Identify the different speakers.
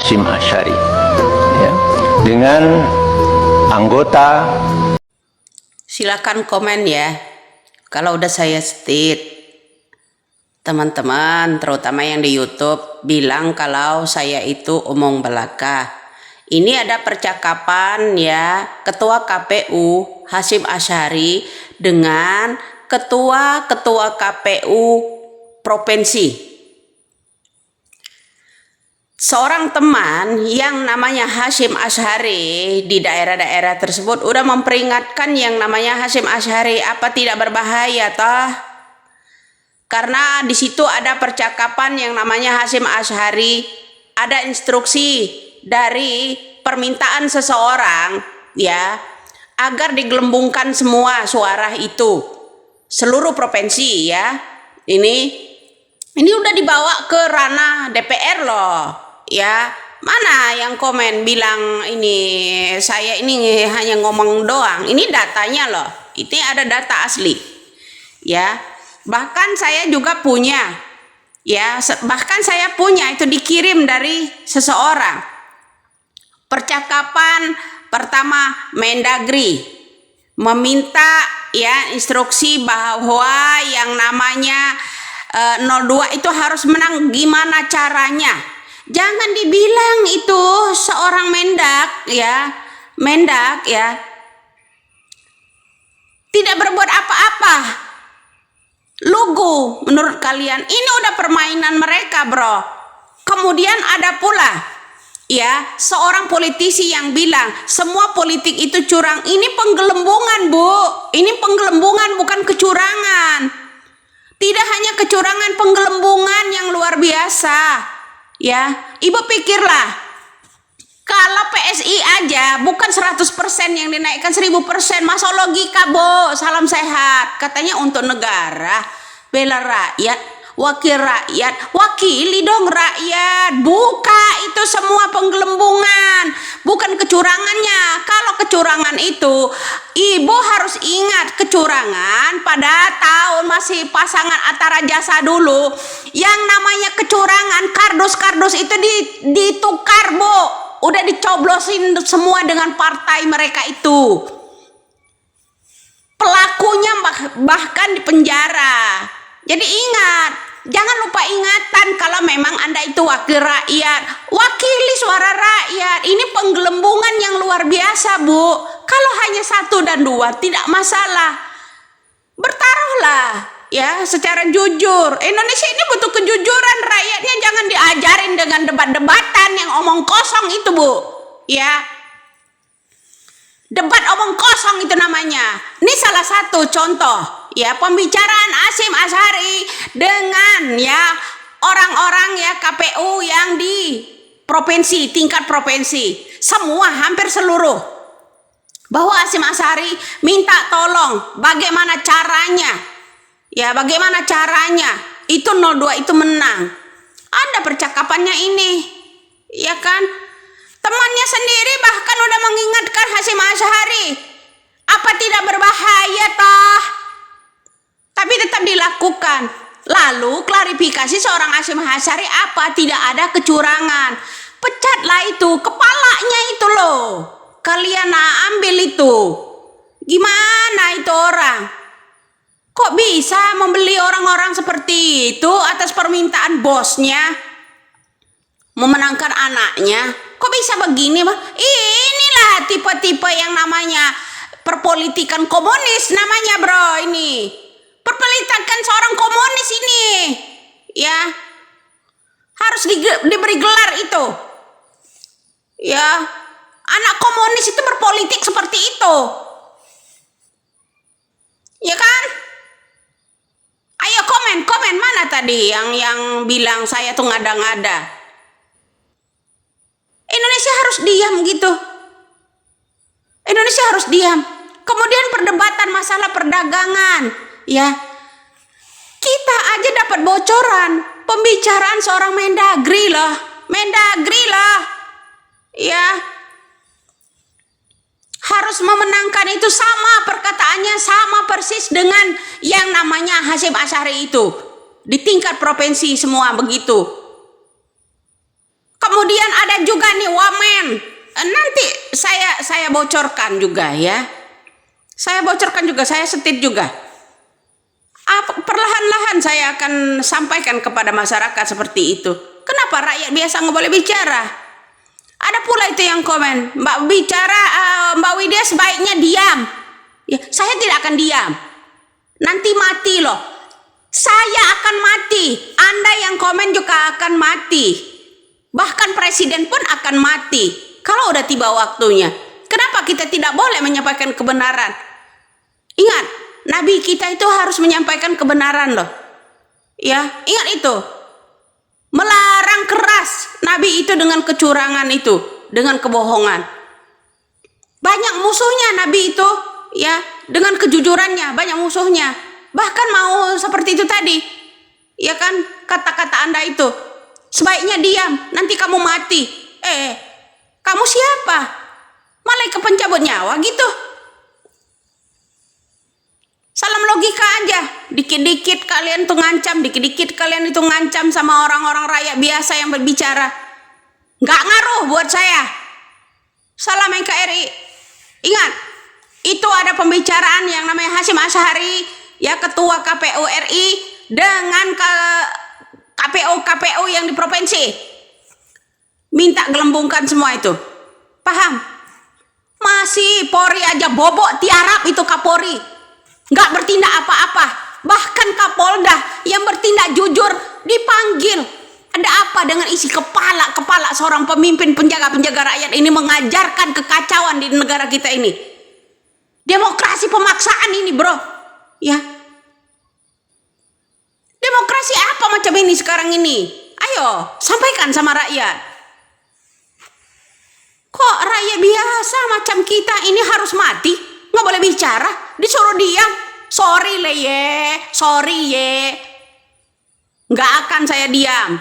Speaker 1: Hasyim Asy'ari, ya, dengan anggota.
Speaker 2: Silakan komen ya kalau udah saya state. Teman-teman terutama yang di YouTube bilang kalau saya itu omong belaka. Ini ada percakapan ya Ketua KPU Hasyim Asy'ari dengan ketua-ketua KPU provinsi. Seorang teman yang namanya Hasyim Asy'ari di daerah-daerah tersebut udah memperingatkan yang namanya Hasyim Asy'ari apa tidak berbahaya toh? Karena di situ ada percakapan yang namanya Hasyim Asy'ari, ada instruksi dari permintaan seseorang ya agar digelembungkan semua suara itu seluruh provinsi ya. Ini udah dibawa ke ranah DPR loh. Ya, mana yang komen bilang ini saya ini hanya ngomong doang. Ini datanya loh. Ini ada data asli. Ya. Bahkan saya juga punya. Ya, bahkan saya punya itu dikirim dari seseorang. Percakapan pertama Mendagri meminta ya instruksi bahwa yang namanya 02 itu harus menang, gimana caranya? Jangan dibilang itu seorang Mendak ya tidak berbuat apa-apa. Lugu menurut kalian. Ini udah permainan mereka, bro. Kemudian ada pula ya seorang politisi yang bilang semua politik itu curang. Ini penggelembungan, Bu. Ini penggelembungan bukan kecurangan. Tidak hanya kecurangan, penggelembungan yang luar biasa. Ya, Ibu pikirlah, kalau PSI aja bukan 100% yang dinaikkan 1000%, masa logika, Bu? Salam sehat. Katanya untuk negara, bela rakyat, wakil rakyat, wakili dong rakyat. Buka itu semua penggelembungan, bukan kecurangannya. Kalau kecurangan itu, Ibu harus ingat kecurangan pada tahun masih pasangan Antara Jasa dulu. Yang namanya kecurangan, kardus-kardus itu ditukar, Bu. Udah dicoblosin semua dengan partai mereka itu. Pelakunya bahkan di penjara. Jadi ingat, jangan lupa ingatan kalau memang Anda itu wakil rakyat, wakili suara rakyat. Ini penggelembungan yang luar biasa, Bu. Kalau hanya 1 dan 2 tidak masalah. Bertaruhlah ya secara jujur. Indonesia ini butuh kejujuran, rakyatnya jangan diajarin dengan debat-debatan yang omong kosong itu, Bu. Ya. Debat omong kosong itu namanya. Ini salah satu contoh ya pembicaraan Hasyim Asy'ari dengan ya orang-orang ya KPU yang di provinsi, tingkat provinsi. Semua hampir seluruh. Bahwa Hasyim Asy'ari minta tolong bagaimana caranya. Ya, bagaimana caranya itu 02 itu menang. Ada percakapannya ini. Ya kan? Temannya sendiri bahkan udah mengingatkan Hasyim Asy'ari. Apa tidak berbahaya toh? Tapi tetap dilakukan. Lalu klarifikasi seorang Hasyim Asy'ari apa? Tidak ada kecurangan. Pecatlah itu kepalanya itu loh. Kalian ambil itu. Gimana itu orang? Kok bisa membeli orang-orang seperti itu atas permintaan bosnya? Memenangkan anaknya? Kok bisa begini, Bang? Inilah tipe-tipe yang namanya perpolitikan komunis namanya, bro. Ini perpolitikan seorang komunis ini. Ya. Harus diberi gelar itu. Ya. Anak komunis itu berpolitik seperti itu. Ya kan? Ayo komen mana tadi yang bilang saya tuh ngada-ngada. Indonesia harus diam gitu. Indonesia harus diam. Kemudian perdebatan masalah perdagangan, ya. Kita aja dapat bocoran pembicaraan seorang Mendagri loh. Ya. Harus memenangkan itu sama perkataannya sama persis dengan yang namanya Hasyim Asy'ari itu. Di tingkat provinsi semua begitu. Kemudian ada juga saya bocorkan juga ya. Saya bocorkan juga, saya setit juga. Perlahan-lahan saya akan sampaikan kepada masyarakat seperti itu. Kenapa rakyat biasa nggak boleh bicara? Ada pula itu yang komen, Mbak Widya sebaiknya diam. Ya, saya tidak akan diam. Nanti mati loh. Saya akan mati. Anda yang komen juga akan mati. Bahkan presiden pun akan mati kalau udah tiba waktunya. Kenapa kita tidak boleh menyampaikan kebenaran? Ingat, Nabi kita itu harus menyampaikan kebenaran loh. Ya, ingat itu. Melarang keras Nabi itu dengan kecurangan itu, dengan kebohongan. Banyak musuhnya Nabi itu, ya, dengan kejujurannya banyak musuhnya. Bahkan mau seperti itu tadi. Ya kan, kata-kata Anda itu. Sebaiknya diam, nanti kamu mati. Kamu siapa? Malaikat pencabut nyawa gitu. Salam logika aja. Dikit-dikit kalian tuh ngancam, dikit-dikit kalian itu ngancam sama orang-orang rakyat biasa yang berbicara. Nggak ngaruh buat saya. Salam NKRI. Ingat, itu ada pembicaraan yang namanya Hasyim Asyhari, ya, ketua KPU RI dengan KPU yang di provinsi. Minta gelembungkan semua itu. Paham? Masih Polri aja bobok tiarap itu Kapolri. Nggak bertindak apa-apa. Bahkan Kapolda yang bertindak jujur dipanggil. Ada apa dengan isi kepala seorang pemimpin penjaga rakyat ini mengajarkan kekacauan di negara kita ini? Demokrasi pemaksaan ini, bro. Ya. Demokrasi apa macam ini sekarang ini? Ayo, sampaikan sama rakyat. Kok rakyat biasa macam kita ini harus mati? Nggak boleh bicara, disuruh diam. Sorry ye. Nggak akan saya diam.